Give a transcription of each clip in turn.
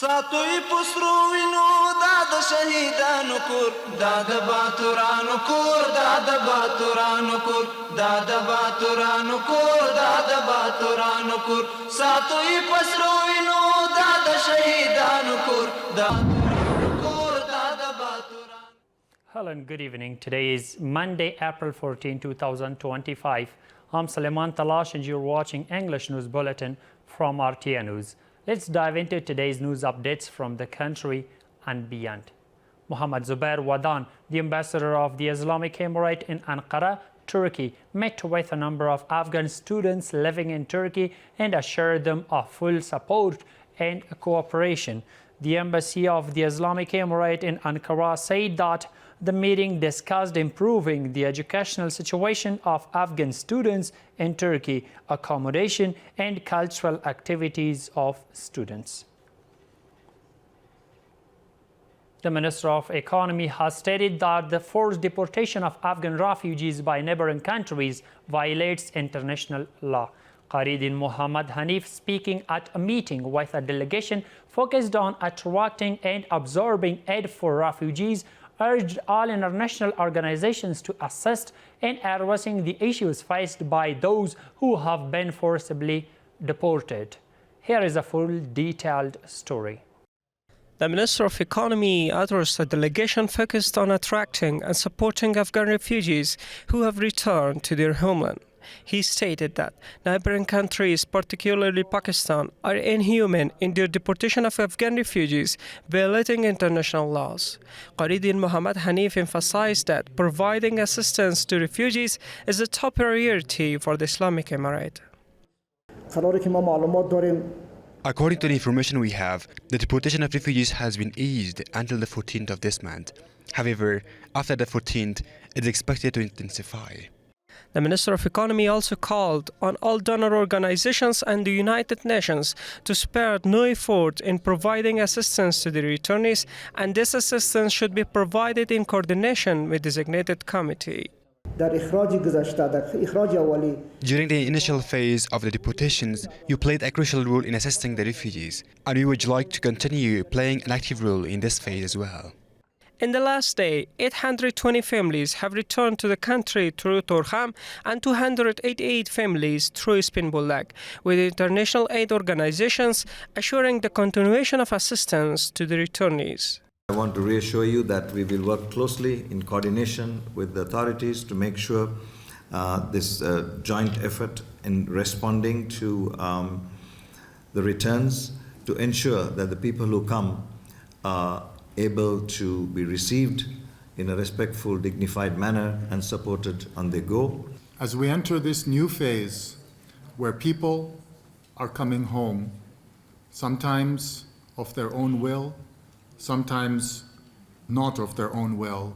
ساتوی پسرو وینو داد شهیدانو کور داد باتورانو کور داد باتورانو کور داد باتورانو کور داد باتورانو کور ساتوی پسرو وینو داد شهیدانو کور داد کور داد باتورانو. Hello and good evening. Today is Monday, April 14, 2025. I'm Suleiman Talash and you're watching English News Bulletin from RTA News. Let's dive into today's news updates from the country and beyond. Mohammad Zubair Wadan, the ambassador of the Islamic Emirate in Ankara, Turkey, met with a number of Afghan students living in Turkey and assured them of full support and cooperation. The embassy of the Islamic Emirate in Ankara said that the meeting discussed improving the educational situation of Afghan students in Turkey, accommodation and cultural activities of students. The Minister of Economy has stated that the forced deportation of Afghan refugees by neighboring countries violates international law. Qaridin Muhammad Hanif, speaking at a meeting with a delegation focused on attracting and absorbing aid for refugees, urged all international organizations to assist in addressing the issues faced by those who have been forcibly deported. Here is a full detailed story. The Minister of Economy addressed a delegation focused on attracting and supporting Afghan refugees who have returned to their homeland. He stated that neighboring countries, particularly Pakistan, are inhuman in their deportation of Afghan refugees, violating international laws. Qaridin Muhammad Hanif emphasized that providing assistance to refugees is a top priority for the Islamic Emirate. According to the information we have, the deportation of refugees has been eased until the 14th of this month. However, after the 14th, it is expected to intensify. The Minister of Economy also called on all donor organizations and the United Nations to spare no effort in providing assistance to the returnees, and this assistance should be provided in coordination with designated committee. During the initial phase of the deportations, you played a crucial role in assisting the refugees, and we would like to continue playing an active role in this phase as well. In the last day, 820 families have returned to the country through Torkham and 288 families through Spinbolak, with international aid organizations assuring the continuation of assistance to the returnees. I want to reassure you that we will work closely in coordination with the authorities to make sure this joint effort in responding to the returns, to ensure that the people who come are able to be received in a respectful, dignified manner and supported on their go. As we enter this new phase where people are coming home, sometimes of their own will, sometimes not of their own will,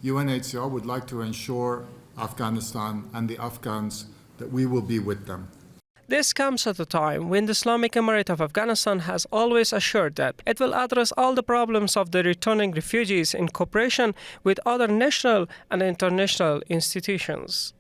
UNHCR would like to ensure Afghanistan and the Afghans that we will be with them. This comes at a time when the Islamic Emirate of Afghanistan has always assured that it will address all the problems of the returning refugees in cooperation with other national and international institutions.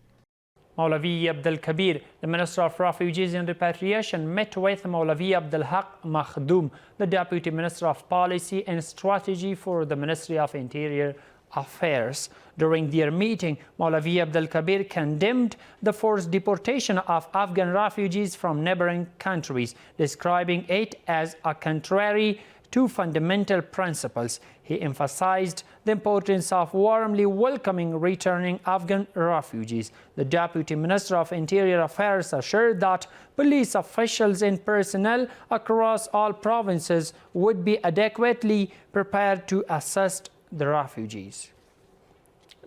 Maulavi Abdul Kabir, the Minister of Refugees and Repatriation, met with Maulavi Abdul Haq Makhdoom, the Deputy Minister of Policy and Strategy for the Ministry of Interior Affairs. During their meeting, Maulavi Abdul Kabir condemned the forced deportation of Afghan refugees from neighboring countries, describing it as a contrary to fundamental principles. He emphasized the importance of warmly welcoming returning Afghan refugees. The Deputy Minister of Interior Affairs assured that police officials and personnel across all provinces would be adequately prepared to assist the refugees.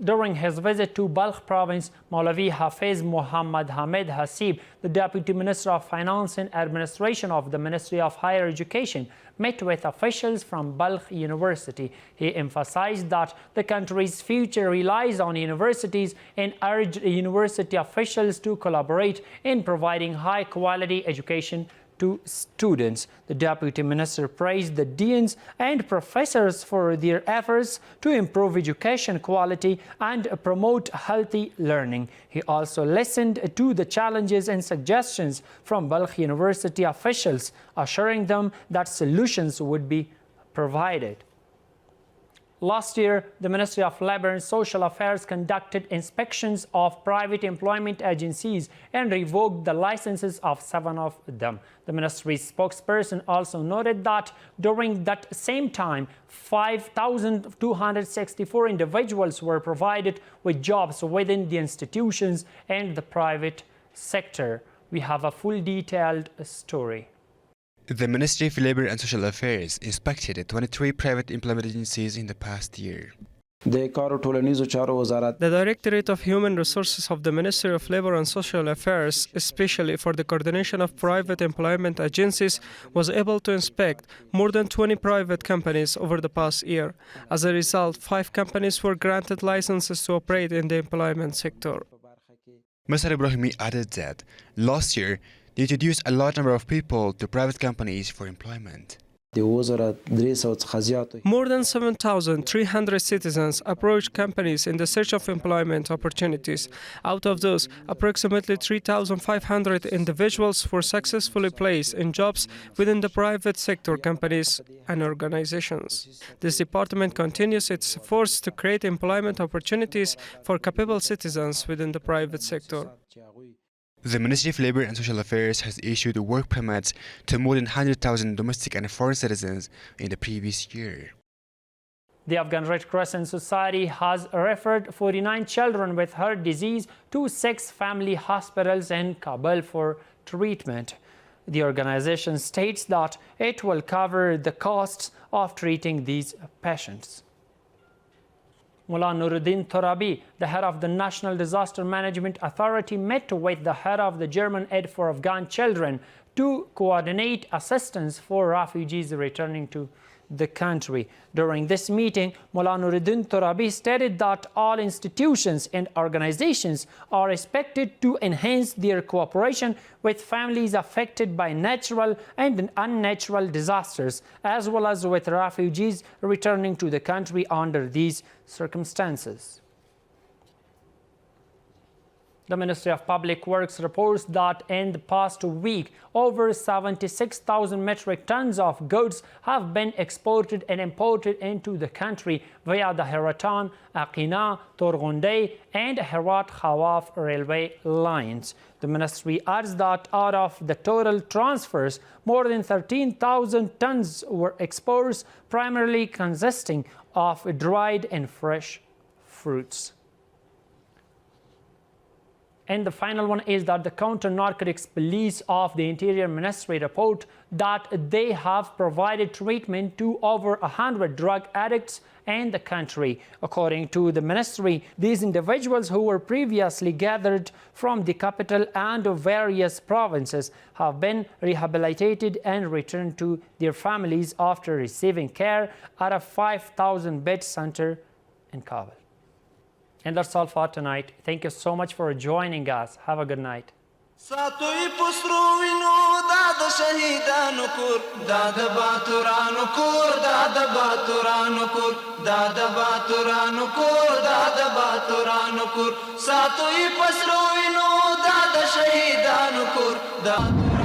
During his visit to Balkh province, Maulavi Hafiz Muhammad Hamid Hasib, the Deputy Minister of Finance and Administration of the Ministry of Higher Education, met with officials from Balkh University. He emphasized that the country's future relies on universities and urged university officials to collaborate in providing high-quality education to students. The Deputy Minister praised the deans and professors for their efforts to improve education quality and promote healthy learning. He also listened to the challenges and suggestions from Balkh University officials, assuring them that solutions would be provided. Last year, the Ministry of Labour and Social Affairs conducted inspections of private employment agencies and revoked the licenses of 7 of them. The ministry's spokesperson also noted that during that same time, 5,264 individuals were provided with jobs within the institutions and the private sector. We have a full detailed story. The Ministry of Labour and Social Affairs inspected 23 private employment agencies in the past year. The Directorate of Human Resources of the Ministry of Labour and Social Affairs, especially for the coordination of private employment agencies, was able to inspect more than 20 private companies over the past year. As a result, 5 companies were granted licenses to operate in the employment sector. Mr. Ibrahimi added that last year, they introduced a large number of people to private companies for employment. More than 7,300 citizens approached companies in the search of employment opportunities. Out of those, approximately 3,500 individuals were successfully placed in jobs within the private sector companies and organizations. This department continues its efforts to create employment opportunities for capable citizens within the private sector. The Ministry of Labour and Social Affairs has issued work permits to more than 100,000 domestic and foreign citizens in the previous year. The Afghan Red Crescent Society has referred 49 children with heart disease to 6 family hospitals in Kabul for treatment. The organization states that it will cover the costs of treating these patients. Mullah Nuruddin Torabi, the head of the National Disaster Management Authority, met with the head of the German Aid for Afghan Children to coordinate assistance for refugees returning to the country. During this meeting, Mullah Nuruddin Torabi stated that all institutions and organizations are expected to enhance their cooperation with families affected by natural and unnatural disasters, as well as with refugees returning to the country under these circumstances. The Ministry of Public Works reports that in the past week, over 76,000 metric tons of goods have been exported and imported into the country via the Heratan, Aqina, Torgunde and Herat Khawaf railway lines. The ministry adds that out of the total transfers, more than 13,000 tons were exports, primarily consisting of dried and fresh fruits. And the final one is that the Counter-Narcotics Police of the Interior Ministry report that they have provided treatment to over 100 drug addicts in the country. According to the ministry, these individuals who were previously gathered from the capital and various provinces have been rehabilitated and returned to their families after receiving care at a 5,000-bed center in Kabul. And that's all for tonight. Thank you so much for joining us. Have a good night. ساتوی پسروینو داد شهیدانو کور داد باتورانو کور داد باتورانو کور داد باتورانو کور داد باتورانو کور ساتوی پسروینو داد شهیدانو کور داد